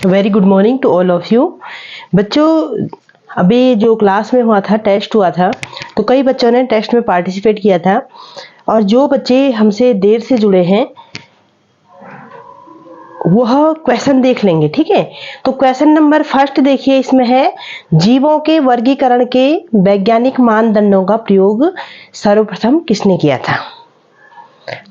Very good morning to all of you. बच्चों, अभी जो क्लास में हुआ था, टेस्ट हुआ था, तो कई बच्चों ने टेस्ट में पार्टिसिपेट किया था और जो बच्चे हमसे देर से जुड़े हैं वह क्वेश्चन देख लेंगे। ठीक है, तो क्वेश्चन नंबर फर्स्ट देखिए, इसमें है जीवों के वर्गीकरण के वैज्ञानिक मानदंडों का प्रयोग सर्वप्रथम किसने किया था।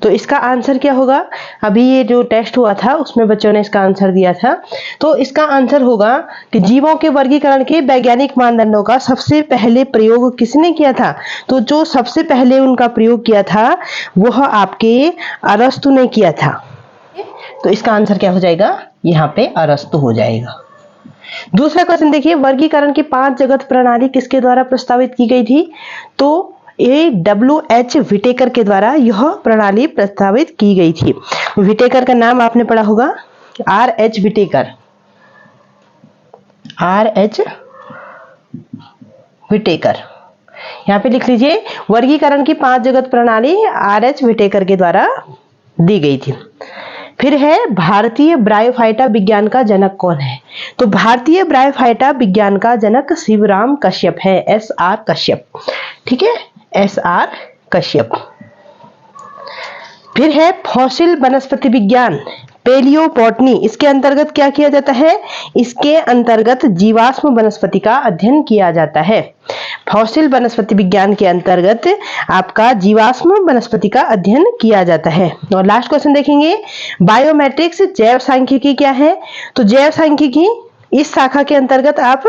तो इसका आंसर क्या होगा? अभी ये जो टेस्ट हुआ था उसमें बच्चों ने इसका आंसर दिया था, तो इसका आंसर होगा कि जीवों के वर्गीकरण के वैज्ञानिक मानदंडों का सबसे पहले प्रयोग किसने किया था। तो जो सबसे पहले उनका प्रयोग किया था वह आपके अरस्तु ने किया था। तो इसका आंसर क्या हो जाएगा? यहाँ पे अरस्तु हो जाएगा। दूसरा क्वेश्चन देखिए, वर्गीकरण की 5 जगत प्रणाली किसके द्वारा प्रस्तावित की गई थी। तो A.W.H. विटेकर के द्वारा यह प्रणाली प्रस्तावित की गई थी। विटेकर का नाम आपने पढ़ा होगा, R.H. विटेकर। R.H. विटेकर यहाँ पे लिख लीजिए, वर्गीकरण की 5 जगत प्रणाली R.H. विटेकर के द्वारा दी गई थी। फिर है भारतीय ब्रायोफाइटा विज्ञान का जनक कौन है। तो भारतीय ब्रायोफाइटा विज्ञान का जनक शिवराम कश्यप है, S.R. कश्यप। ठीक है, S.R. कश्यप। फिर है फॉसिल वनस्पति विज्ञान, पेलियोबॉटनी, इसके अंतर्गत क्या किया जाता है? इसके अंतर्गत जीवाश्म वनस्पति का अध्ययन किया जाता है। फॉसिल वनस्पति विज्ञान के अंतर्गत आपका जीवाश्म वनस्पति का अध्ययन किया जाता है। और लास्ट क्वेश्चन देखेंगे, बायोमेट्रिक्स जैव सांख्यिकी क्या है। तो जैव सांख्यिकी इस शाखा के अंतर्गत आप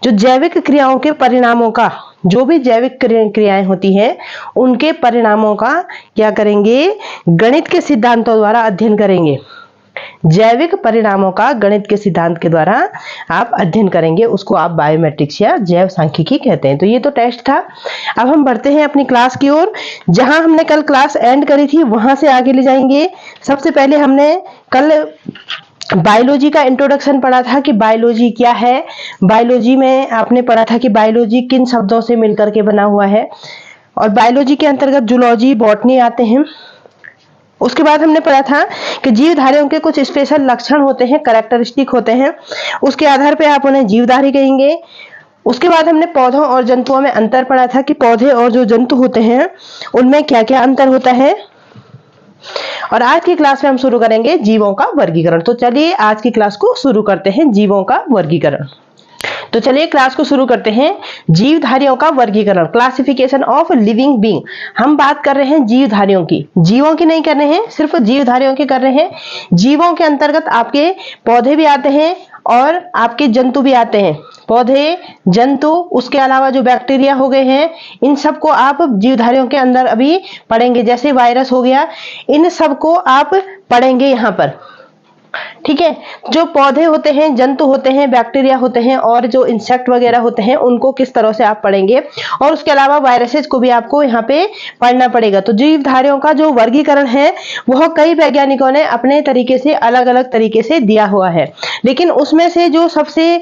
जो जैविक क्रियाओं के परिणामों का, जो भी जैविक क्रियाएं होती हैं उनके परिणामों का क्या करेंगे? गणित के सिद्धांतों द्वारा अध्ययन करेंगे। जैविक परिणामों का गणित के सिद्धांत के द्वारा आप अध्ययन करेंगे, उसको आप बायोमेट्रिक्स या जैव सांख्यिकी कहते हैं। तो ये तो टेस्ट था। अब हम बढ़ते हैं अपनी क्लास की ओर। जहां हमने कल क्लास एंड करी थी वहां से आगे ले जाएंगे। सबसे पहले हमने कल बायोलॉजी का इंट्रोडक्शन पढ़ा था कि बायोलॉजी क्या है। बायोलॉजी में आपने पढ़ा था कि बायोलॉजी किन शब्दों से मिलकर के बना हुआ है, और बायोलॉजी के अंतर्गत जूलॉजी, बॉटनी आते हैं। उसके बाद हमने पढ़ा था कि जीवधारियों के कुछ स्पेशल लक्षण होते हैं, कैरेक्टरिस्टिक होते हैं, उसके आधार पे आप उन्हें जीवधारी कहेंगे। उसके बाद हमने पौधों और जंतुओं में अंतर पढ़ा था कि पौधे और जो जंतु होते हैं उनमें क्या क्या अंतर होता है। और आज की क्लास में हम शुरू करेंगे जीवों का वर्गीकरण। तो चलिए आज की क्लास को शुरू करते हैं, जीवों का वर्गीकरण। तो चलिए क्लास को शुरू करते हैं। जीवधारियों का वर्गीकरण, क्लासिफिकेशन ऑफ लिविंग बीइंग। हम बात कर रहे हैं जीवधारियों की, जीवों की नहीं कर रहे हैं, सिर्फ जीवधारियों की कर रहे हैं। जीवों के अंतर्गत आपके पौधे भी आते हैं और आपके जंतु भी आते हैं। पौधे, जंतु, उसके अलावा जो बैक्टीरिया हो गए हैं, इन सबको आप जीवधारियों के अंदर अभी पढ़ेंगे। जैसे वायरस हो गया, इन सबको आप पढ़ेंगे यहाँ पर। ठीक है, जो पौधे होते हैं, जंतु होते हैं, बैक्टीरिया होते हैं और जो इंसेक्ट वगैरह होते हैं उनको किस तरह से आप पढ़ेंगे, और उसके अलावा वायरसेस को भी आपको यहाँ पे पढ़ना पड़ेगा। तो जीवधारियों का जो वर्गीकरण है वह कई वैज्ञानिकों ने अपने तरीके से, अलग अलग तरीके से दिया हुआ है, लेकिन उसमें से जो सबसे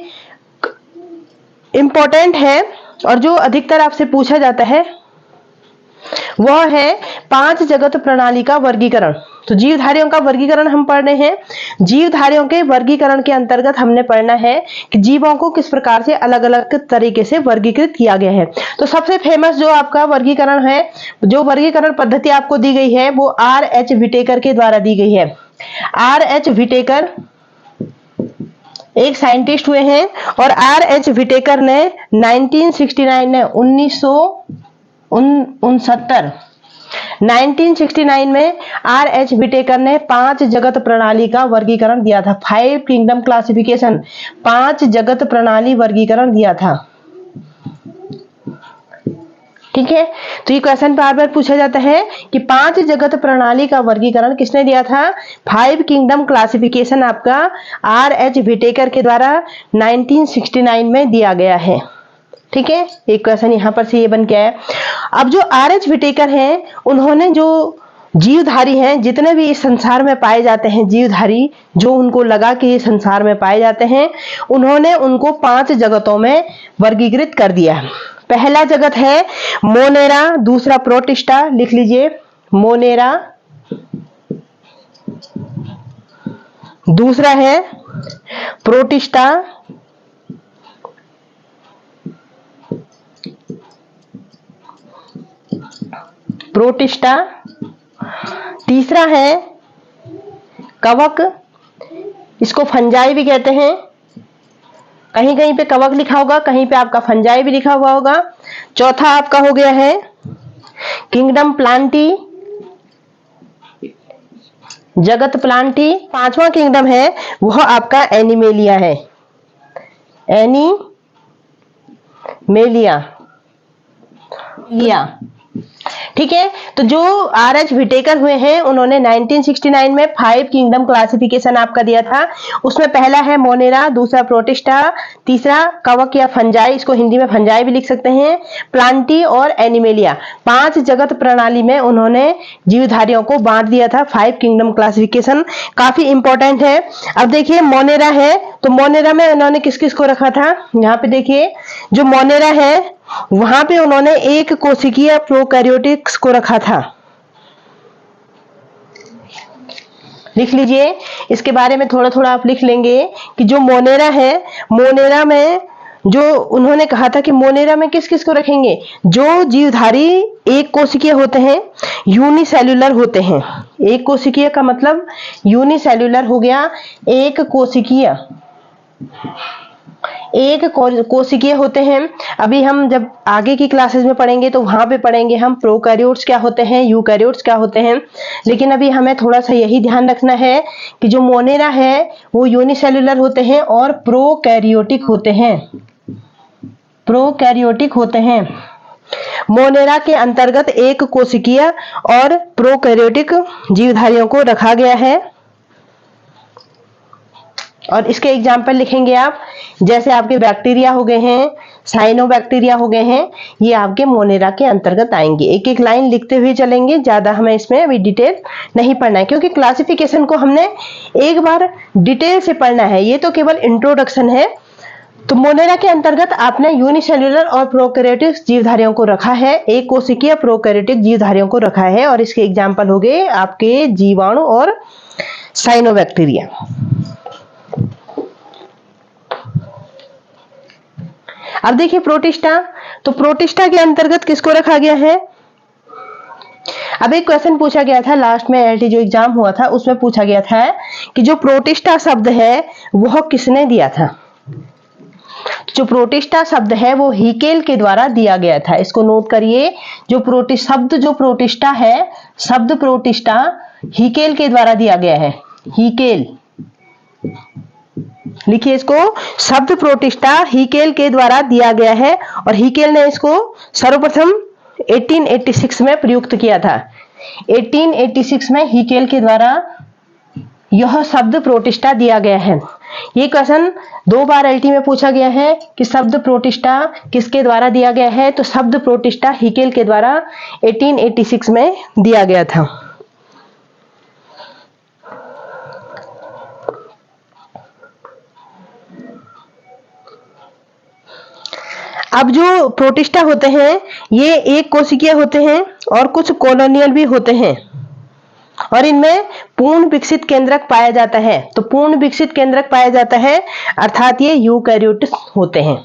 इंपॉर्टेंट है और जो अधिकतर आपसे पूछा जाता है वह है 5 जगत प्रणाली का वर्गीकरण। तो जीवधारियों का वर्गीकरण हम पढ़ रहे हैं। जीवधारियों के वर्गीकरण के अंतर्गत हमने पढ़ना है कि जीवों को किस प्रकार से अलग अलग तरीके से वर्गीकृत किया गया है। तो सबसे फेमस जो आपका वर्गीकरण है, जो वर्गीकरण पद्धति आपको दी गई है, वो R.H. विटेकर के द्वारा दी गई है। R.H. विटेकर एक साइंटिस्ट हुए हैं और R.H. विटेकर ने 1969 में 1969 में R.H. विटेकर ने 5 जगत प्रणाली का वर्गीकरण दिया था। 5 किंगडम क्लासिफिकेशन, 5 जगत प्रणाली वर्गीकरण दिया था। ठीक है, तो ये क्वेश्चन बार बार पूछा जाता है कि 5 जगत प्रणाली का वर्गीकरण किसने दिया था। 5 किंगडम क्लासिफिकेशन आपका R.H. विटेकर के द्वारा 1969 में दिया गया है। ठीक है, एक क्वेश्चन यहां पर से ये बन के आया। अब जो R.H. विटेकर हैं, उन्होंने जो जीवधारी हैं, जितने भी इस संसार में पाए जाते हैं जीवधारी, जो उनको लगा कि ये संसार में पाए जाते हैं, उन्होंने उनको 5 जगतों में वर्गीकृत कर दिया। पहला जगत है मोनेरा, दूसरा प्रोटिस्टा, लिख लीजिए मोनेरा, दूसरा है प्रोटिस्टा, प्रोटिस्टा। तीसरा है कवक, इसको फंजाई भी कहते हैं। कहीं कहीं पे कवक लिखा होगा, कहीं पे आपका फंजाई भी लिखा हुआ होगा। चौथा आपका हो गया है किंगडम प्लांटी, जगत प्लांटी। पांचवा किंगडम है वह आपका एनिमेलिया है, एनिमेलिया। ठीक है, तो जो आर.एच. व्हिटेकर हुए हैं उन्होंने 1969 में 5 किंगडम क्लासिफिकेशन आपका दिया था। उसमें पहला है मोनेरा, दूसरा प्रोटिस्टा, तीसरा कवक या फंजाई, इसको हिंदी में फंजाई भी लिख सकते हैं, प्लांटी और एनिमेलिया। 5 जगत प्रणाली में उन्होंने जीवधारियों को बांट दिया था। 5 किंगडम क्लासिफिकेशन काफी इंपॉर्टेंट है। अब देखिए मोनेरा है, तो मोनेरा में उन्होंने किस किस को रखा था, यहाँ पे देखिए जो मोनेरा है वहां पे उन्होंने एक कोशिकीय प्रोकैरियोटिक्स को रखा था। लिख लीजिए, इसके बारे में थोड़ा थोड़ा आप लिख लेंगे कि जो मोनेरा है, मोनेरा में जो उन्होंने कहा था कि मोनेरा में किस किस को रखेंगे, जो जीवधारी एक कोशिकीय होते हैं, यूनिसेल्युलर होते हैं। एक कोशिकीय का मतलब यूनिसेल्युलर हो गया, एक कोशिकीय, एक कोशिकीय होते हैं। अभी हम जब आगे की क्लासेस में पढ़ेंगे तो वहां पे पढ़ेंगे हम प्रोकैरियोट्स क्या होते हैं, यूकैरियोट्स क्या होते हैं। लेकिन अभी हमें थोड़ा सा यही ध्यान रखना है कि जो मोनेरा है वो यूनिसेल्युलर होते हैं और प्रोकैरियोटिक होते हैं, प्रोकैरियोटिक होते हैं। मोनेरा के अंतर्गत एक कोशिकीय और प्रोकैरियोटिक जीवधारियों को रखा गया है। और इसके एग्जाम्पल लिखेंगे आप, जैसे आपके बैक्टीरिया हो गए हैं, साइनोबैक्टीरिया हो गए हैं, ये आपके मोनेरा के अंतर्गत आएंगे। एक एक लाइन लिखते हुए चलेंगे, ज्यादा हमें इसमें अभी डिटेल नहीं पढ़ना है क्योंकि क्लासिफिकेशन को हमने एक बार डिटेल से पढ़ना है, ये तो केवल इंट्रोडक्शन है। तो मोनेरा के अंतर्गत आपने यूनिसेल्युलर और प्रोकैरियोटिक जीवधारियों को रखा है, एक कोशिकीय प्रोकैरियोटिक जीवधारियों को रखा है, और इसके एग्जाम्पल हो गए आपके जीवाणु और साइनोबैक्टीरिया। अब देखिए प्रोटिस्टा, तो प्रोटिस्टा के अंतर्गत किसको रखा गया है। अब एक क्वेश्चन पूछा गया था लास्ट में, एलटी जो एग्जाम हुआ था उसमें पूछा गया था कि जो प्रोटिस्टा शब्द है वह किसने दिया था। जो प्रोटिस्टा शब्द है वो हीकेल के द्वारा दिया गया था, इसको नोट करिए। जो प्रोटिस्टा है, शब्द प्रोटिस्टा हीकेल के द्वारा दिया गया है, हीकेल। लिखिए इसको, शब्द प्रोटिस्टा हीकेल के द्वारा दिया गया है और हीकेल ने इसको सर्वप्रथम 1886 में प्रयुक्त किया था। 1886 में हीकेल के द्वारा यह शब्द प्रोटिस्टा दिया गया है। ये क्वेश्चन 2 बार एलटी में पूछा गया है कि शब्द प्रोटिस्टा किसके द्वारा दिया गया है, तो शब्द प्रोटिस्टा हीकेल के द्वारा 1886 में दिया गया था। अब जो प्रोटिस्टा होते हैं ये एक कोशिकीय होते हैं और कुछ कॉलोनियल भी होते हैं, और इनमें पूर्ण विकसित केंद्रक पाया जाता है। तो पूर्ण विकसित केंद्रक पाया जाता है अर्थात ये यूकैरियोट्स होते हैं।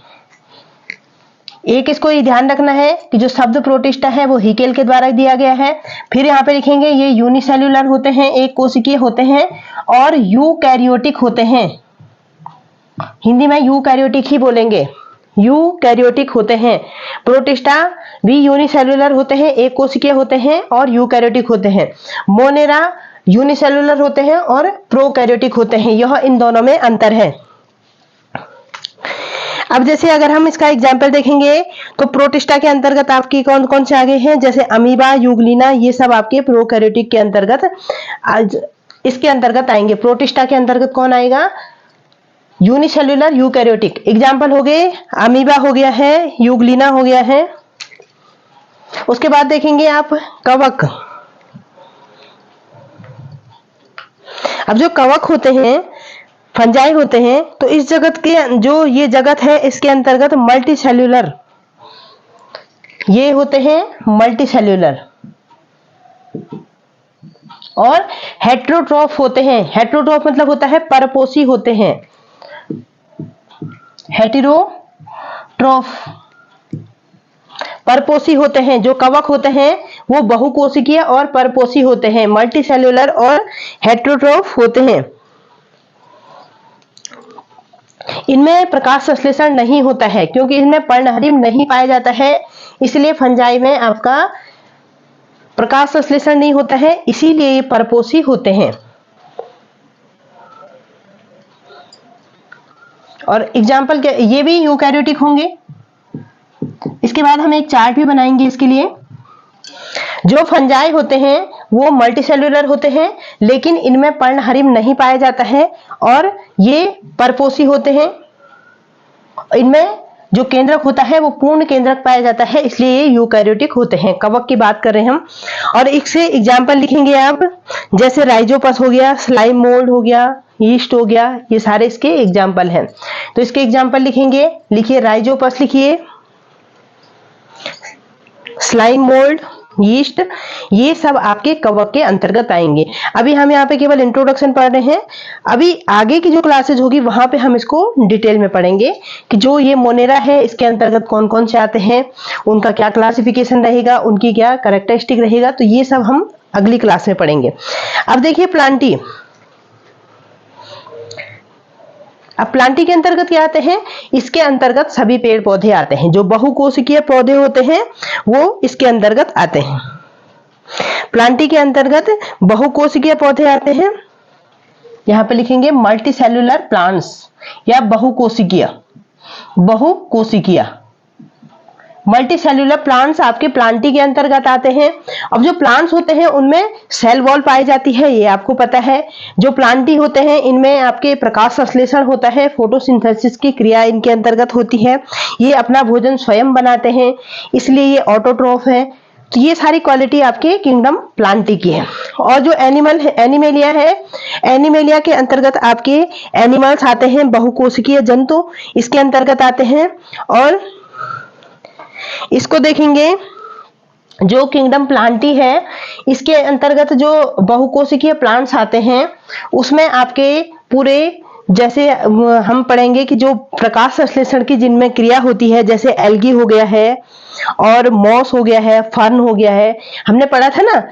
एक इसको ये ध्यान रखना है कि जो शब्द प्रोटिस्टा है वो हीकेल के द्वारा दिया गया है। फिर यहाँ पे लिखेंगे ये यूनिसेल्युलर होते हैं, एक कोशिकीय होते हैं और यूकैरियोटिक होते हैं। हिंदी में यूकैरियोटिक ही बोलेंगे, यूकैरियोटिक होते हैं। प्रोटिस्टा भी यूनिसेल्युलर होते हैं, एक कोशिकीय होते हैं और यूकैरियोटिक होते हैं। मोनेरा यूनिसेल्युलर होते हैं और प्रोकैरियोटिक होते हैं, यह इन दोनों में अंतर है। अब जैसे अगर हम इसका एग्जाम्पल देखेंगे तो प्रोटिस्टा के अंतर्गत आपकी कौन कौन से आगे हैं, जैसे अमीबा, यूग्लिना, ये सब आपके प्रोकैरियोटिक के अंतर्गत इसके अंतर्गत आएंगे। प्रोटिस्टा के अंतर्गत कौन आएगा, यूनिसेल्युलर यूकैरियोटिक। एग्जाम्पल हो गए अमीबा हो गया है, यूग्लिना हो गया है। उसके बाद देखेंगे आप कवक। अब जो कवक होते हैं, फंजाई होते हैं, तो इस जगत के जो ये जगत है इसके अंतर्गत मल्टी सेल्युलर, ये होते हैं मल्टी सेल्युलर। और हेट्रोट्रॉफ होते हैं। हेट्रोट्रॉफ मतलब होता है परपोषी होते हैं। हेटेरोट्रॉफ परपोषी होते हैं। जो कवक होते हैं वो बहुकोशिकीय और परपोषी होते हैं, मल्टीसेल्युलर और हेट्रोट्रॉफ होते हैं। इनमें प्रकाश संश्लेषण नहीं होता है क्योंकि इनमें पर्णहरिम नहीं पाया जाता है, इसलिए फंजाई में आपका प्रकाश संश्लेषण नहीं होता है, इसीलिए ये परपोषी होते हैं। और एग्जाम्पल क्या, ये भी यूकैरियोटिक होंगे। इसके बाद हम एक चार्ट भी बनाएंगे इसके लिए। जो फंजाई होते हैं वो मल्टीसेल्युलर होते हैं, लेकिन इनमें पर्णहरिम नहीं पाया जाता है और ये परपोषी होते हैं। इनमें जो केंद्रक होता है वो पूर्ण केंद्रक पाया जाता है, इसलिए ये यूकैरियोटिक होते हैं। कवक की बात कर रहे हैं हम। और इससे एग्जाम्पल लिखेंगे आप, जैसे राइजोपस हो गया, स्लाइम मोल्ड हो गया, यीस्ट हो गया, ये सारे इसके एग्जाम्पल हैं। तो इसके एग्जाम्पल लिखेंगे, लिखिए राइजोपस, लिखिए स्लाइम मोल्ड, यीस्ट, ये सब आपके कवक के अंतर्गत आएंगे। अभी हम यहाँ पे केवल इंट्रोडक्शन पढ़ रहे हैं। अभी आगे की जो क्लासेज होगी वहां पे हम इसको डिटेल में पढ़ेंगे कि जो ये मोनेरा है इसके अंतर्गत कौन कौन से आते हैं, उनका क्या क्लासिफिकेशन रहेगा, उनकी क्या कैरेक्टरिस्टिक रहेगा, तो ये सब हम अगली क्लास में पढ़ेंगे। अब देखिए प्लांटी। अब प्लांटी के अंतर्गत क्या आते हैं, इसके अंतर्गत सभी पेड़ पौधे आते हैं। जो बहुकोशिकीय पौधे होते हैं वो इसके अंतर्गत आते हैं। प्लांटी के अंतर्गत बहुकोशिकीय पौधे आते हैं। यहां पे लिखेंगे मल्टीसेल्युलर प्लांट्स या बहुकोशिकीय। बहुकोशिकीय मल्टीसेल्युलर प्लांट्स आपके प्लांटी के अंतर्गत आते हैं। अब जो प्लांट्स होते हैं उनमें सेल वॉल पाई जाती है, ये आपको पता है। जो प्लांटी होते हैं इनमें आपके प्रकाश संश्लेषण होता है, फोटोसिंथेसिस की क्रिया इनके अंतर्गत होती है। ये अपना भोजन स्वयं बनाते हैं, इसलिए ये ऑटोट्रॉफ है। तो ये सारी क्वालिटी आपके किंगडम प्लांटी की है। और जो एनिमल है, एनिमेलिया है, एनिमेलिया के अंतर्गत आपके एनिमल्स आते हैं, बहुकोशिकीय जंतु इसके अंतर्गत आते हैं। और इसको देखेंगे, जो किंगडम प्लांटी है इसके अंतर्गत जो बहुकोशिकीय प्लांट्स आते हैं उसमें आपके पूरे, जैसे हम पढ़ेंगे कि जो प्रकाश संश्लेषण की जिनमें क्रिया होती है, जैसे एल्गी हो गया है और मॉस हो गया है, फर्न हो गया है, हमने पढ़ा था ना।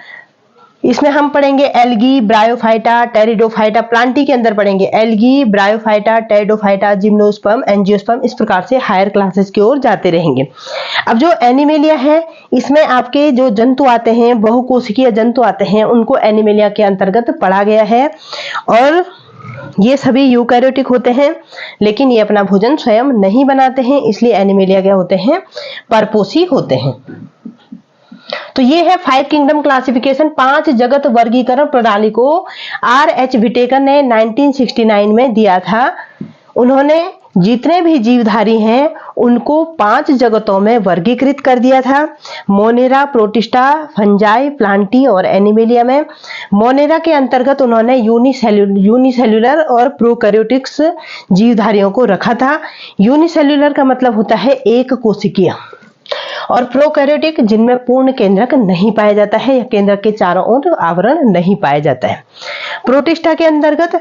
इसमें हम पढ़ेंगे एल्गी, ब्रायोफाइटा, टेरिडोफाइटा। प्लांटी के अंदर पढ़ेंगे algae, bryophyta, pteridophyta, gymnosperm, angiosperm, इस प्रकार से हायर क्लासेस की ओर जाते रहेंगे। अब जो एनिमेलिया है इसमें आपके जो जंतु आते हैं, बहुकोशिकीय जंतु आते हैं, उनको एनिमेलिया के अंतर्गत पढ़ा गया है। और ये सभी यूकैरियोटिक होते हैं, लेकिन ये अपना भोजन स्वयं नहीं बनाते हैं, इसलिए एनिमेलिया क्या होते हैं, परपोषी होते हैं। तो ये है 5 किंगडम क्लासिफिकेशन, 5 जगत वर्गीकरण प्रणाली को R.H. विटेकर ने 1969 में दिया था। उन्होंने जितने भी जीवधारी हैं उनको 5 जगतों में वर्गीकृत कर दिया था। मोनेरा, प्रोटिस्टा, फंजाई, प्लांटी और एनिमेलिया में। मोनेरा के अंतर्गत उन्होंने यूनिसेल्युलर और प्रोकैरियोटिक्स जीवधारियों को रखा था। यूनिसेल्युलर का मतलब होता है एक कोशिकीय, और प्रोकैरियोटिक जिनमें पूर्ण केंद्रक नहीं पाया जाता है या केंद्रक के चारों ओर आवरण नहीं पाया जाता है। प्रोटिस्टा के अंतर्गत,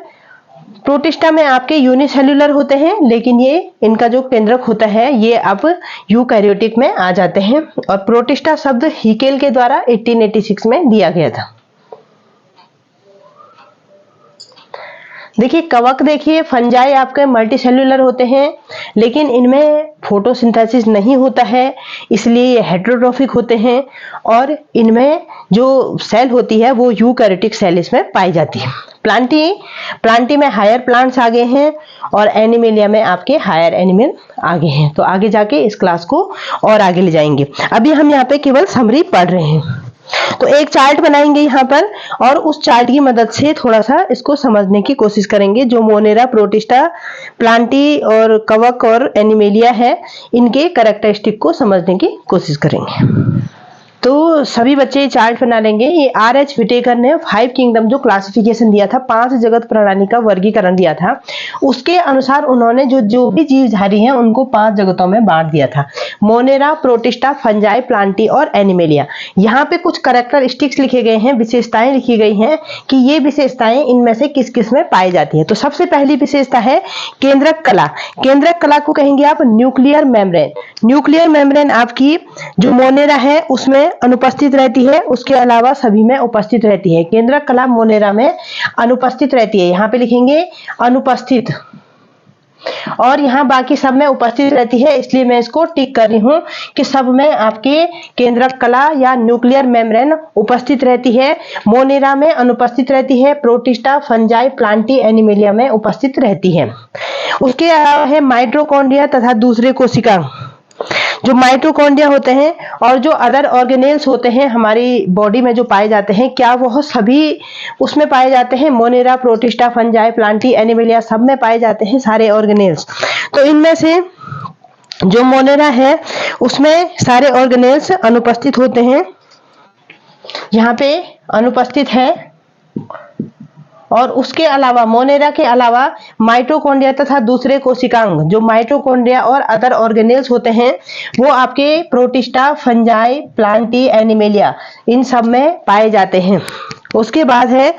प्रोटिस्टा में आपके यूनिसेल्युलर होते हैं, लेकिन ये इनका जो केंद्रक होता है ये अब यूकैरियोटिक में आ जाते हैं। और प्रोटिस्टा शब्द हीकेल के द्वारा 1886 में दिया गया था। देखिए कवक, देखिए फंजाई आपके मल्टीसेल्युलर होते हैं, लेकिन इनमें फोटोसिंथेसिस नहीं होता है, इसलिए ये हेटेरोट्रॉफिक होते हैं। और इनमें जो सेल होती है वो यूकैरियोटिक सेल इसमें पाई जाती है। प्लांटी में हायर प्लांट्स आ गए हैं और एनिमेलिया में आपके हायर एनिमल आ गए हैं। तो आगे जाके इस क्लास को और आगे ले जाएंगे। अभी हम यहाँ पे केवल समरी पढ़ रहे हैं। तो एक चार्ट बनाएंगे यहाँ पर और उस चार्ट की मदद से थोड़ा सा इसको समझने की कोशिश करेंगे। जो मोनेरा, प्रोटिस्टा, प्लांटी और कवक और एनिमेलिया है, इनके कैरेक्टरिस्टिक को समझने की कोशिश करेंगे। तो सभी बच्चे चार्ट बना लेंगे। ये आर.एच. विटेकर ने 5 किंगडम जो क्लासिफिकेशन दिया था, 5 जगत प्रणाली का वर्गीकरण दिया था, उसके अनुसार उन्होंने जो भी जीवधारी हैं उनको 5 जगतों में बांट दिया था। मोनेरा, प्रोटिस्टा, फंजाई, प्लांटी और एनिमेलिया। यहाँ पे कुछ कैरेक्टरिस्टिक्स लिखे गए हैं, विशेषताएं लिखी गई हैं कि ये विशेषताएं इनमें से किस किस में पाई जाती है। तो सबसे पहली विशेषता है केंद्रक कला। केंद्रक कला को कहेंगे आप न्यूक्लियर मेम्ब्रेन। न्यूक्लियर मेम्ब्रेन आपकी जो मोनेरा है उसमें अनुपस्थित रहती है, उसके अलावा सभी में उपस्थित रहती है। केंद्रक कला मोनेरा में अनुपस्थित रहती है, यहाँ पे लिखेंगे अनुपस्थित, और यहाँ बाकी सब में उपस्थित रहती है, इसलिए मैं इसको टिक कर रही हूँ कि सब में आपके केंद्रक कला या न्यूक्लियर मेम्ब्रेन उपस्थित रहती है। मोनेरा में अनुपस्थित रहती है, प्रोटिस्टा, फंजाई, प्लांटी, एनिमेलिया में उपस्थित रहती है। उसके अलावा है माइटोकॉन्ड्रिया तथा दूसरे कोशिका। जो माइटोकॉन्ड्रिया होते हैं और जो अदर ऑर्गेनेल्स होते हैं हमारी बॉडी में जो पाए जाते हैं, क्या वह सभी उसमें पाए जाते हैं? Monera, protista, fungi, Plantae, animalia सब में पाए जाते हैं सारे ऑर्गेनेल्स। तो इनमें से जो मोनेरा है उसमें सारे ऑर्गेनेल्स अनुपस्थित होते हैं, यहाँ पे अनुपस्थित है। और उसके अलावा मोनेरा के अलावा माइटोकॉन्ड्रिया तथा दूसरे कोशिकांग, जो माइटोकॉन्ड्रिया और अदर ऑर्गेनेल्स होते हैं, वो आपके प्रोटिस्टा, फंजाई, प्लांटी, एनिमेलिया इन सब में पाए जाते हैं। उसके बाद है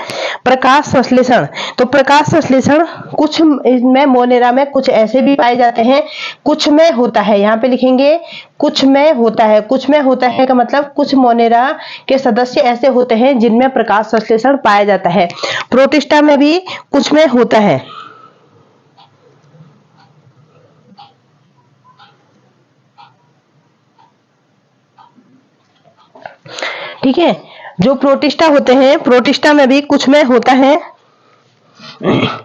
प्रकाश संश्लेषण। तो प्रकाश संश्लेषण कुछ में मोनेरा में कुछ ऐसे भी पाए जाते हैं, कुछ में होता है, यहाँ पे लिखेंगे कुछ में होता है। कुछ में होता है का मतलब कुछ मोनेरा के सदस्य ऐसे होते हैं जिनमें प्रकाश संश्लेषण पाया जाता है। प्रोटिस्टा में भी कुछ में होता है। ठीक है, जो प्रोटिस्टा होते हैं, प्रोटिस्टा में भी कुछ में होता है,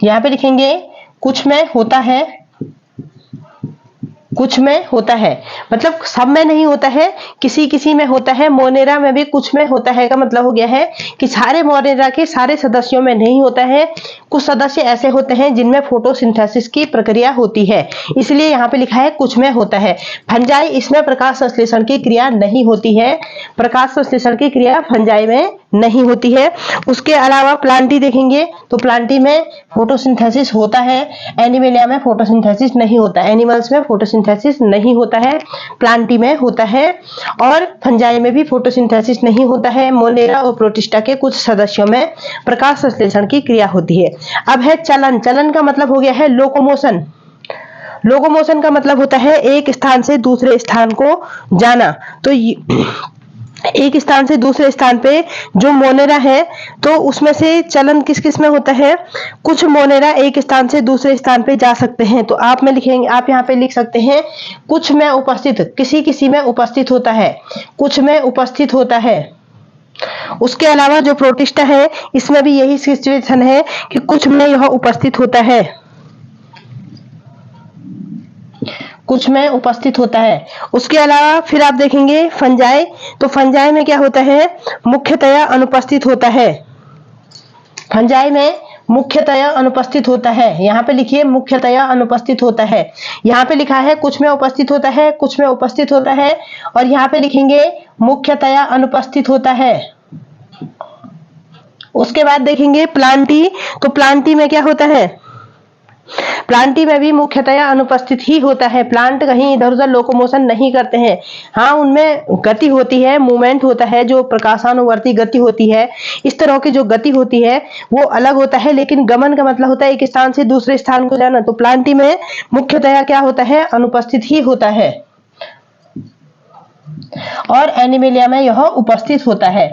यहाँ पे लिखेंगे कुछ में होता है, कुछ में होता है मतलब सब में नहीं होता है, किसी किसी में होता है। मोनेरा में भी कुछ में होता है का मतलब हो गया है कि सारे मोनेरा के सारे सदस्यों में नहीं होता है, कुछ सदस्य ऐसे होते हैं जिनमें फोटोसिंथेसिस की प्रक्रिया होती है, इसलिए यहाँ पे लिखा है कुछ में होता है। फंजाई, इसमें प्रकाश संश्लेषण की क्रिया नहीं होती है, प्रकाश संश्लेषण की क्रिया फंजाई में नहीं होती है। उसके अलावा प्लांटी देखेंगे तो प्लांटी में फोटोसिंथेसिस होता है, एनिमेलिया में फोटोसिंथेसिस नहीं होता, एनिमल्स में फोटोसिंथेसिस नहीं होता है, प्लांटी में होता है, और फंजाई में भी फोटोसिंथेसिस नहीं होता है। मोनेरा और प्रोटिस्टा के कुछ सदस्यों में प्रकाश संश्लेषण की क्रिया होती है। अब है चलन। चलन का मतलब हो गया है लोकोमोशन। लोकोमोशन का मतलब होता है एक स्थान से दूसरे स्थान को जाना। तो एक स्थान से दूसरे स्थान पे जो मोनेरा है तो उसमें से चलन किस किस में होता है? कुछ मोनेरा एक स्थान से दूसरे स्थान पे जा सकते हैं, तो आप में लिखेंगे, आप यहाँ पे लिख सकते हैं कुछ में उपस्थित, किसी किसी में उपस्थित होता है, कुछ में उपस्थित होता है। उसके अलावा जो प्रोटिस्टा है इसमें भी यही सिचुएशन है कि कुछ में यह उपस्थित होता है, कुछ में उपस्थित होता है। उसके अलावा फिर आप देखेंगे फंजाई, तो फंजाई में क्या होता है? मुख्यतया अनुपस्थित होता है। फंजाई में मुख्यतया अनुपस्थित होता है, यहाँ पे लिखिए मुख्यतया अनुपस्थित होता है। यहाँ पे लिखा है कुछ में उपस्थित होता है, कुछ में उपस्थित होता है, और यहाँ पे लिखेंगे मुख्यतया अनुपस्थित होता है। उसके बाद देखेंगे प्लांटी, तो प्लांटी में क्या होता है? प्लांटी में भी मुख्यतया अनुपस्थित ही होता है। प्लांट कहीं इधर उधर लोकोमोशन नहीं करते हैं, हाँ उनमें गति होती है, मूवमेंट होता है, जो प्रकाशानुवर्ती गति होती है, इस तरह की जो गति होती है वो अलग होता है, लेकिन गमन का मतलब होता है एक स्थान से दूसरे स्थान को जाना। तो प्लांटी में मुख्यतया क्या होता है? अनुपस्थित ही होता है, और एनिमेलिया में यह उपस्थित होता है।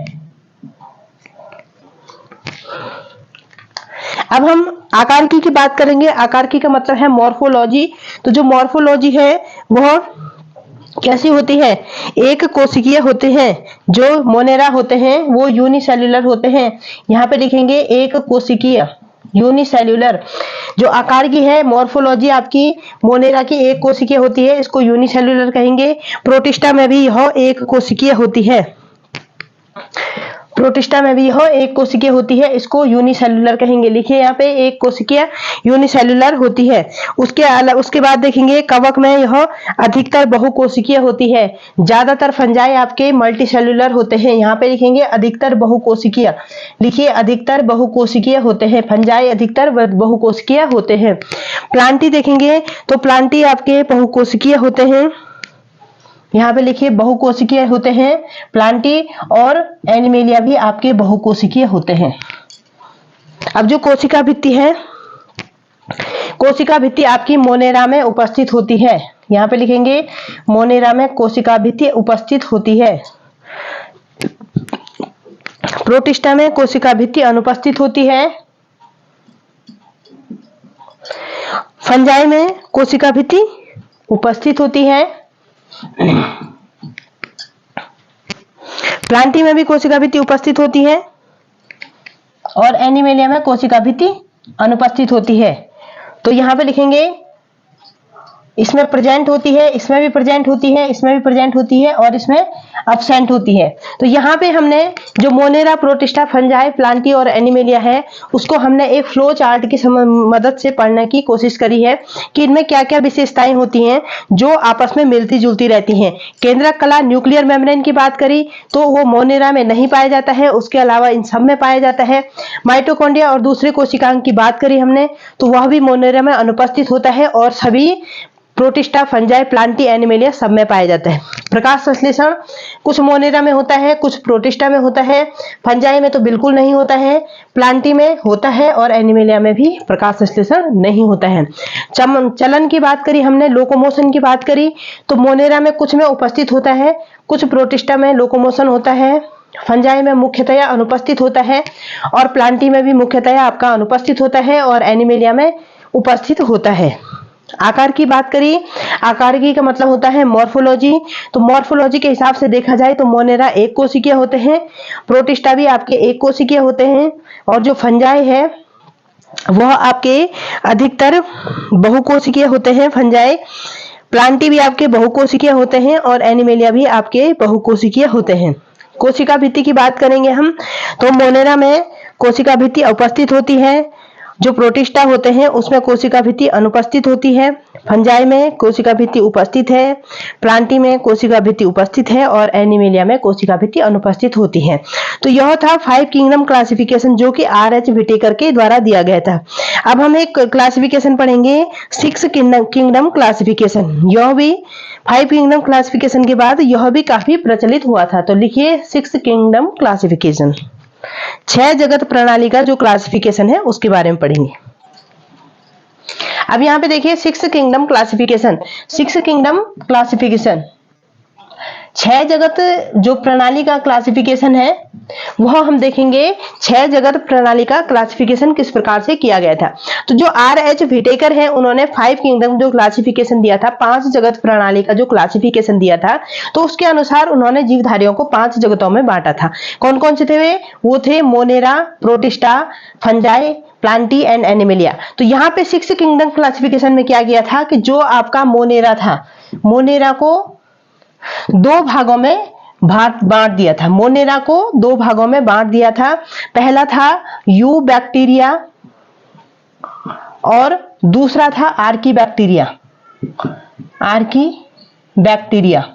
अब हम आकारकी की बात करेंगे। आकारकी का मतलब है मॉर्फोलॉजी। तो जो मॉर्फोलॉजी है वह कैसी होती है? एक कोशिकीय होते हैं। जो मोनेरा होते हैं वो यूनिसेल्युलर होते हैं, यहाँ पे लिखेंगे एक कोशिकीय, यूनिसेल्युलर। जो आकार की है मॉर्फोलॉजी आपकी मोनेरा की एक कोशिकीय होती है, इसको यूनिसेल्युलर कहेंगे। प्रोटिस्टा में भी यह एक कोशिकीय होती है। प्रोटिस्टा में भी यह एक कोशिकीय होती है, इसको यूनिसेलुलर कहेंगे। लिखिए यहाँ पे एक कोशिकीय यूनिसेलुलर होती है। उसके बाद देखेंगे कवक में यह अधिकतर बहुकोशिकीय होती है। ज्यादातर फंजाई आपके मल्टीसेलुलर होते हैं। यहाँ पे लिखेंगे अधिकतर बहुकोशिकीय। लिखिए अधिकतर बहुकोशिकीय होते हैं, फंजाई अधिकतर बहुकोशिकीय होते हैं। प्लांटी देखेंगे तो प्लांटी आपके बहुकोशिकीय होते हैं। यहाँ पे लिखिए बहुकोशिकीय होते हैं प्लांटी, और एनिमेलिया भी आपके बहुकोशिकीय होते हैं। अब जो कोशिका भित्ति है, कोशिका भित्ति आपकी मोनेरा में उपस्थित होती है। यहाँ पे लिखेंगे मोनेरा में कोशिका भित्ति उपस्थित होती है। प्रोटिस्टा में कोशिका भित्ति अनुपस्थित होती है। फंजाई में कोशिका भित्ति उपस्थित होती है। प्लांटी में भी कोशिका भित्ति उपस्थित होती है, और एनिमेलिया में कोशिका भित्ति अनुपस्थित होती है। तो यहां पे लिखेंगे इसमें प्रेजेंट होती है, इसमें भी प्रेजेंट होती है, इसमें भी प्रेजेंट होती है, और इसमें अब्सेंट होती है। तो यहाँ पे हमने जो मोनेरा, प्रोटिस्टा, फंजाई, प्लांटी और एनिमेलिया है, उसको हमने एक फ्लो चार्ट की मदद से पढ़ने की कोशिश करी है कि इनमें क्या क्या विशेषताएं होती हैं जो आपस में मिलती जुलती रहती हैं। केंद्रक कला, न्यूक्लियर मेम्ब्रेन की बात करी तो वो मोनेरा में नहीं पाया जाता है, उसके अलावा इन सब में पाया जाता है। माइटोकॉन्ड्रिया और दूसरे कोशिकांग की बात करी हमने तो वह भी मोनेरा में अनुपस्थित होता है, और सभी प्रोटिस्टा, फंजाई, प्लांटी, एनिमेलिया सब में पाया जाता है। प्रकाश संश्लेषण कुछ मोनेरा में होता है, कुछ प्रोटिस्टा में होता है, फंजाई में तो बिल्कुल नहीं होता है, प्लांटी में होता है, और एनिमेलिया में भी प्रकाश संश्लेषण नहीं होता है। चलन की बात करी हमने, लोकोमोशन की बात करी तो मोनेरा में कुछ में उपस्थित होता है, कुछ प्रोटिस्टा में लोकोमोशन होता है, फंजाई में मुख्यतया अनुपस्थित होता है, और प्लांटी में भी मुख्यतया आपका अनुपस्थित होता है, और एनिमेलिया में उपस्थित होता है। आकार की बात करिए, आकार की का मतलब होता है मॉर्फोलॉजी। तो मॉर्फोलॉजी के हिसाब से देखा जाए तो मोनेरा एक कोशिकीय होते हैं, प्रोटिस्टा भी आपके एक कोशिकीय होते हैं, और जो फंजाई है वह आपके अधिकतर बहुकोशिकीय होते हैं। फंजाई, प्लांटी भी आपके बहुकोशिकीय होते हैं, और एनिमेलिया भी आपके बहुकोशिकीय होते हैं। कोशिका भित्ति की बात करेंगे हम तो मोनेरा में कोशिका भित्ति उपस्थित होती है, जो प्रोटिस्टा होते हैं उसमें कोशिका भित्ति अनुपस्थित होती है, फंजाई में कोशिका भित्ति उपस्थित है, प्लांटी में कोशिका भित्ति उपस्थित है, और एनिमेलिया में कोशिका भित्ति अनुपस्थित होती है। तो यह था 5 किंगडम क्लासिफिकेशन जो कि R.H. व्हिटेकर के द्वारा दिया गया था। अब हम एक क्लासिफिकेशन पढ़ेंगे 6 किंगडम क्लासिफिकेशन। यह भी 5 किंगडम क्लासिफिकेशन के बाद यह भी काफी प्रचलित हुआ था। तो लिखिए 6 किंगडम क्लासिफिकेशन। 6 जगत प्रणाली का जो क्लासिफिकेशन है उसके बारे में पढ़ेंगे। अब यहाँ पे देखिए 6 किंगडम क्लासिफिकेशन। 6 किंगडम क्लासिफिकेशन 6 जगत जो प्रणाली का क्लासिफिकेशन है वह हम देखेंगे 6 जगत प्रणाली का क्लासिफिकेशन किस प्रकार से किया गया था। तो जो R.H. व्हिटेकर है उन्होंने 5 किंगडम जो क्लासिफिकेशन दिया था, 5 जगत प्रणाली का जो क्लासिफिकेशन दिया था, तो उसके अनुसार उन्होंने जीवधारियों को 5 जगतों में बांटा था। कौन कौन से थे वो थे Monera, protista, fungi, Plantae and animalia. तो यहाँ पे 6 किंगडम क्लासिफिकेशन में क्या किया था कि जो आपका मोनेरा था, मोनेरा को 2 भागों में बांट दिया था। मोनेरा को 2 भागों में बांट दिया था। पहला था यू बैक्टीरिया और दूसरा था आर्की बैक्टीरिया। आर्की बैक्टीरिया,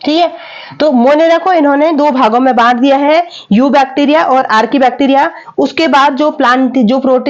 ठीक है। तो मोनेरा को इन्होंने 2 भागों में बांट दिया है, यू बैक्टीरिया और आर्की बैक्टीरिया। उसके बाद जो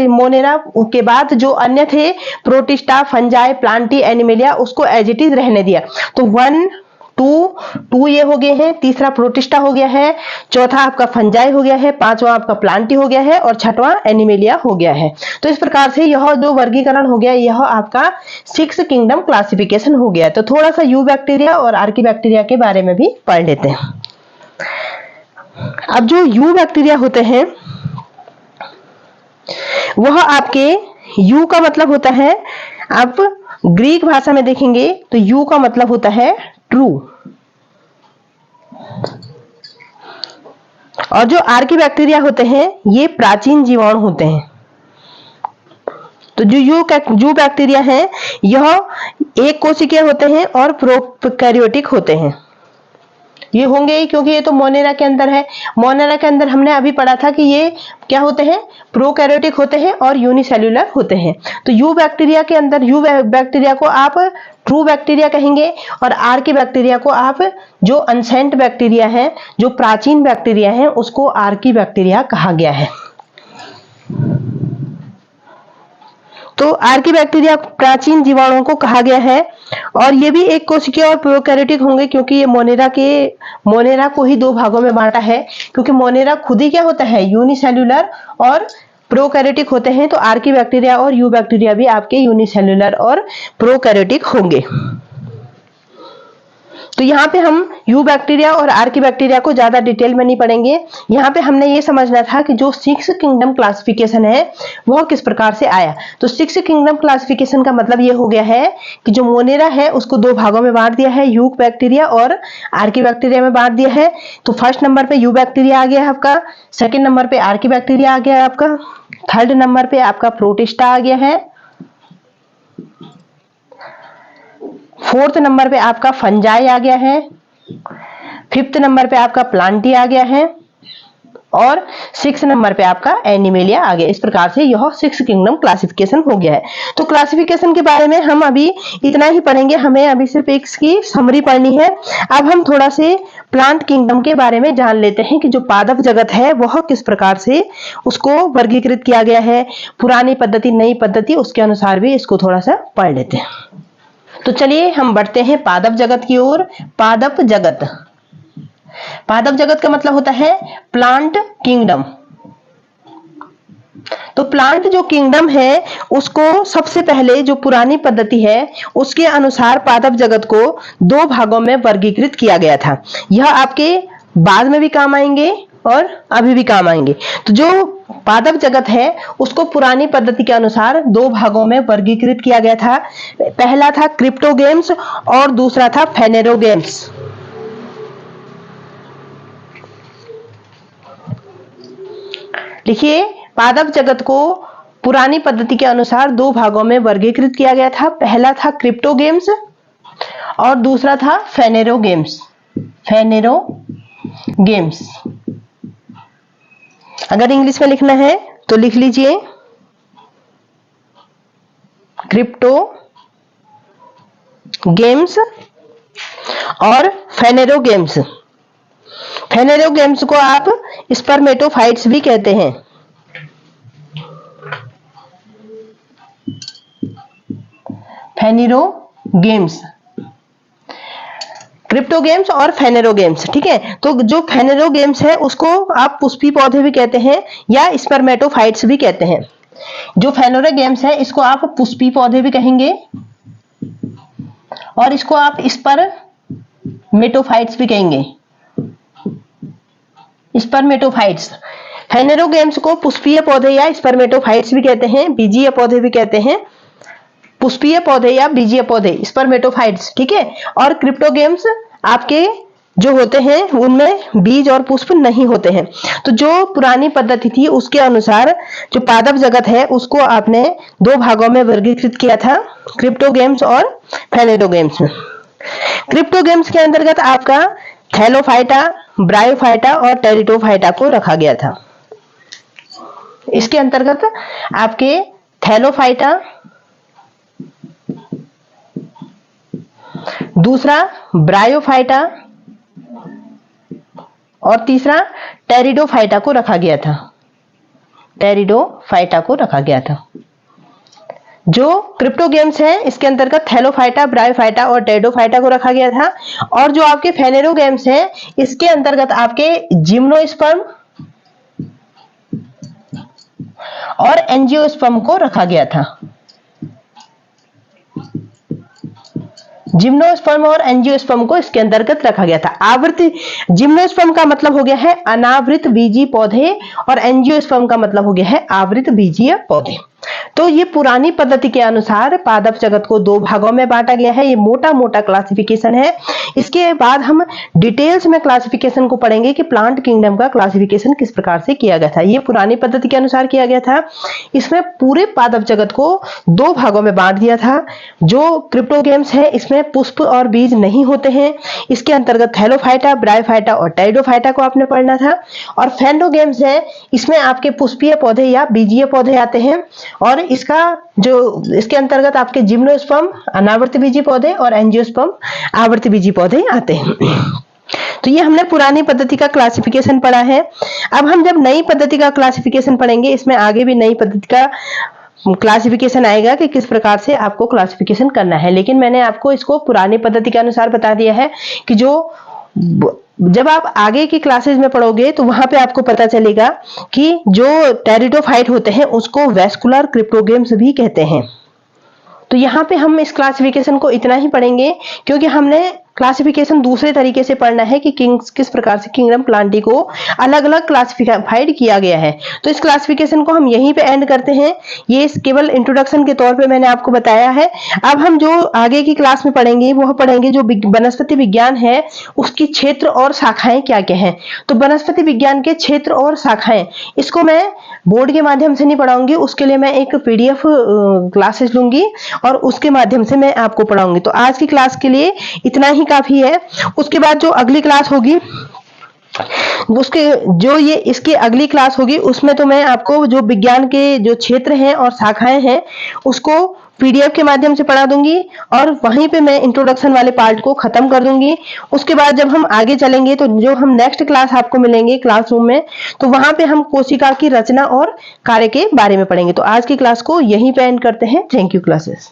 मोनेरा के बाद जो अन्य थे प्रोटिस्टा, फंजाई, प्लांटी, एनिमेलिया, उसको एज इट इज रहने दिया। तो 1, 2 ये हो गए हैं, तीसरा प्रोटिस्टा हो गया है, चौथा आपका फंजाई हो गया है, पांचवा आपका प्लांटी हो गया है, और छठवां एनिमेलिया हो गया है। तो इस प्रकार से यह जो वर्गीकरण हो गया यह आपका 6 किंगडम क्लासिफिकेशन हो गया। तो थोड़ा सा यू बैक्टीरिया और आर्की बैक्टीरिया के बारे में भी पढ़ लेते हैं। अब जो यू बैक्टीरिया होते हैं वह आपके, यू का मतलब होता है, आप ग्रीक भाषा में देखेंगे तो यू का मतलब होता है ट्रू, और जो आर्की बैक्टीरिया होते हैं ये प्राचीन जीवाणु होते हैं। तो जो यू बैक्टीरिया है यह एक कोशिकीय होते हैं और प्रोकैरियोटिक होते हैं। ये होंगे ही, क्योंकि ये तो मोनेरा के अंदर है। मोनेरा के अंदर हमने अभी पढ़ा था कि ये क्या होते हैं, प्रोकैरियोटिक होते हैं और यूनिसेल्युलर होते हैं। तो यू बैक्टीरिया के अंदर, यू बैक्टीरिया को आप ट्रू बैक्टीरिया कहेंगे और आर के बैक्टीरिया को आप, जो अनसेंट बैक्टीरिया है, जो प्राचीन बैक्टीरिया है, उसको आर्की बैक्टीरिया कहा गया है। तो आर्की बैक्टीरिया प्राचीन जीवाणुओं को कहा गया है। और ये भी एक कोशिकीय और प्रोकैरियोटिक होंगे, क्योंकि ये मोनेरा को ही दो भागों में बांटा है, क्योंकि मोनेरा खुद ही क्या होता है, यूनिसेल्युलर और प्रोकैरियोटिक होते हैं। तो आर्की बैक्टीरिया और यू बैक्टीरिया भी आपके यूनिसेल्युलर और प्रोकैरियोटिक होंगे। तो यहाँ पे हम यू बैक्टीरिया और आर्की बैक्टीरिया को ज्यादा डिटेल में नहीं पढ़ेंगे। यहाँ पे हमने ये समझना था कि जो 6 किंगडम क्लासिफिकेशन है वह किस प्रकार से आया। तो 6 किंगडम क्लासिफिकेशन का मतलब ये हो गया है कि जो मोनेरा है उसको दो भागों में बांट दिया है, यू बैक्टीरिया और आर्की बैक्टीरिया में बांट दिया है। तो फर्स्ट नंबर पे यू बैक्टीरिया आ गया है आपका, सेकेंड नंबर पे आर्की बैक्टीरिया आ गया है आपका, थर्ड नंबर पे आपका प्रोटिस्टा आ गया है, फोर्थ नंबर पे आपका फंजाई आ गया है, फिफ्थ नंबर पे आपका प्लांटी आ गया है और 6 नंबर पे आपका एनिमेलिया आ गया। इस प्रकार से यह 6 किंगडम क्लासिफिकेशन हो गया है। तो क्लासिफिकेशन के बारे में हम अभी इतना ही पढ़ेंगे, हमें अभी सिर्फ इसकी समरी पढ़नी है। अब हम थोड़ा से प्लांट किंगडम के बारे में जान लेते हैं कि जो पादप जगत है वह किस प्रकार से उसको वर्गीकृत किया गया है, पुरानी पद्धति नई पद्धति, उसके अनुसार भी इसको थोड़ा सा पढ़ लेते हैं। तो चलिए हम बढ़ते हैं पादप जगत की ओर। पादप जगत, पादप जगत का मतलब होता है प्लांट किंगडम। तो प्लांट जो किंगडम है उसको सबसे पहले जो पुरानी पद्धति है उसके अनुसार पादप जगत को दो भागों में वर्गीकृत किया गया था। यह आपके बाद में भी काम आएंगे और अभी भी काम आएंगे। तो जो पादप जगत है उसको पुरानी पद्धति के अनुसार दो भागों में वर्गीकृत किया गया था। पहला था क्रिप्टोगेम्स और दूसरा था फेनेरोगेम्स। लिखिए, पादप जगत को पुरानी पद्धति के अनुसार दो भागों में वर्गीकृत किया गया था। पहला था क्रिप्टोगेम्स और दूसरा था फेनेरोगेम्स। फेनेरोगेम्स अगर इंग्लिश में लिखना है तो लिख लीजिए क्रिप्टो गेम्स और फेनेरोगेम्स। फेनेरोगेम्स को आप स्पर्मेटोफाइट्स भी कहते हैं। फेनेरोगेम्स, क्रिप्टोगेम्स और फेनेरोगेम्स, ठीक है। तो जो फेनेरोगेम्स है उसको आप पुष्पी पौधे भी कहते हैं या स्पर्मेटोफाइट्स भी कहते हैं। जो फेनेरोगेम्स है इसको आप पुष्पी पौधे भी कहेंगे और इसको आप स्पर्मेटोफाइट्स भी कहेंगे। स्पर्मेटोफाइट्स, फेनेरोगेम्स को पुष्पीय पौधे या स्पर्मेटोफाइट्स भी कहते हैं, बीजीय पौधे भी कहते हैं। पुष्पीय पौधे या बीजीय पौधे स्पर्मेटोफाइट्स, ठीक है। और क्रिप्टोगेम्स आपके जो होते हैं उनमें बीज और पुष्प नहीं होते हैं। तो जो पुरानी पद्धति थी उसके अनुसार जो पादप जगत है उसको आपने दो भागों में वर्गीकृत किया था, क्रिप्टोगेम्स और फेनेरोगेम्स में। क्रिप्टोगेम्स के अंतर्गत आपका थैलोफाइटा, ब्रायोफाइटा और टेरिडोफाइटा को रखा गया था। इसके अंतर्गत आपके थैलोफाइटा, दूसरा ब्रायोफाइटा और तीसरा टेरिडोफाइटा को रखा गया था। टेरिडोफाइटा को रखा गया था। जो क्रिप्टोगेम्स है इसके अंतर्गत थैलोफाइटा, ब्रायोफाइटा और टेरिडोफाइटा को रखा गया था। और जो आपके फेनेरोगेम्स है इसके अंतर्गत आपके जिम्नोस्पर्म और एंजियोस्पर्म को रखा गया था। जिम्नोस्पर्म और एंजियोस्पर्म को इसके अंतर्गत रखा गया था। आवृत, जिम्नोस्पर्म का मतलब हो गया है अनावृत बीजीय पौधे और एंजियोस्पर्म का मतलब हो गया है आवृत बीजीय पौधे। तो ये पुरानी पद्धति के अनुसार पादप जगत को दो भागों में बांटा गया है। ये मोटा मोटा क्लासिफिकेशन है। इसके बाद हम डिटेल्स में क्लासिफिकेशन को पढ़ेंगे कि प्लांट किंगडम का क्लासिफिकेशन किस प्रकार से किया गया था। ये पुरानी पद्धति के अनुसार किया गया था। इसमें पूरे पादप जगत को दो भागों में बांट दिया था। जो क्रिप्टोगेम्स है इसमें पुष्प और बीज नहीं होते हैं। इसके अंतर्गत थैलोफाइटा, ब्रायोफाइटा और टेरिडोफाइटा को आपने पढ़ना था। और फेंडोगेम्स है इसमें आपके पुष्पीय पौधे या बीजीय पौधे आते हैं। और इसके अंतर्गत आपके जिम्नोस्पर्म अनावर्त बीजी पौधे और एंजियोस्पर्म आवर्त बीजी पौधे आते हैं। तो ये हमने पुरानी पद्धति का क्लासिफिकेशन पढ़ा है। अब हम जब नई पद्धति का क्लासिफिकेशन पढ़ेंगे, इसमें आगे भी नई पद्धति का क्लासिफिकेशन आएगा कि किस प्रकार से आपको क्लासिफिकेशन करना है। लेकिन मैंने आपको इसको पुरानी पद्धति के अनुसार बता दिया है कि जब आप आगे की क्लासेस में पढ़ोगे तो वहां पे आपको पता चलेगा कि जो टेरिडोफाइट होते हैं उसको वेस्कुलर क्रिप्टोगेम्स भी कहते हैं। तो यहाँ पे हम इस क्लासिफिकेशन को इतना ही पढ़ेंगे, क्योंकि हमने क्लासिफिकेशन दूसरे तरीके से पढ़ना है कि किस प्रकार से किंगडम प्लांटी को अलग अलग क्लासिफाइड किया गया है। तो इस क्लासिफिकेशन को हम यहीं पे एंड करते हैं। ये केवल इंट्रोडक्शन के तौर पे मैंने आपको बताया है। अब हम जो आगे की क्लास में पढ़ेंगे वह पढ़ेंगे जो वनस्पति विज्ञान है उसकी क्षेत्र और शाखाएं क्या क्या हैं। तो वनस्पति विज्ञान के क्षेत्र और शाखाएं, इसको मैं बोर्ड के माध्यम से नहीं पढ़ाऊंगी, उसके लिए मैं एक पीडीएफ क्लासेस लूंगी और उसके माध्यम से मैं आपको पढ़ाऊंगी। तो आज की क्लास के लिए इतना ही काफी है। उसके बाद जो अगली क्लास होगी इसकी अगली क्लास होगी उसमें तो मैं आपको जो विज्ञान के जो क्षेत्र हैं और शाखाएं हैं उसको पीडीएफ के माध्यम से पढ़ा दूंगी और वहीं पे मैं इंट्रोडक्शन वाले पार्ट को खत्म कर दूंगी। उसके बाद जब हम आगे चलेंगे तो जो हम नेक्स्ट क्लास आपको मिलेंगे क्लासरूम में, तो वहां पे हम कोशिका की रचना और कार्य के बारे में पढ़ेंगे। तो आज की क्लास को यहीं पे एंड करते हैं। Thank you classes.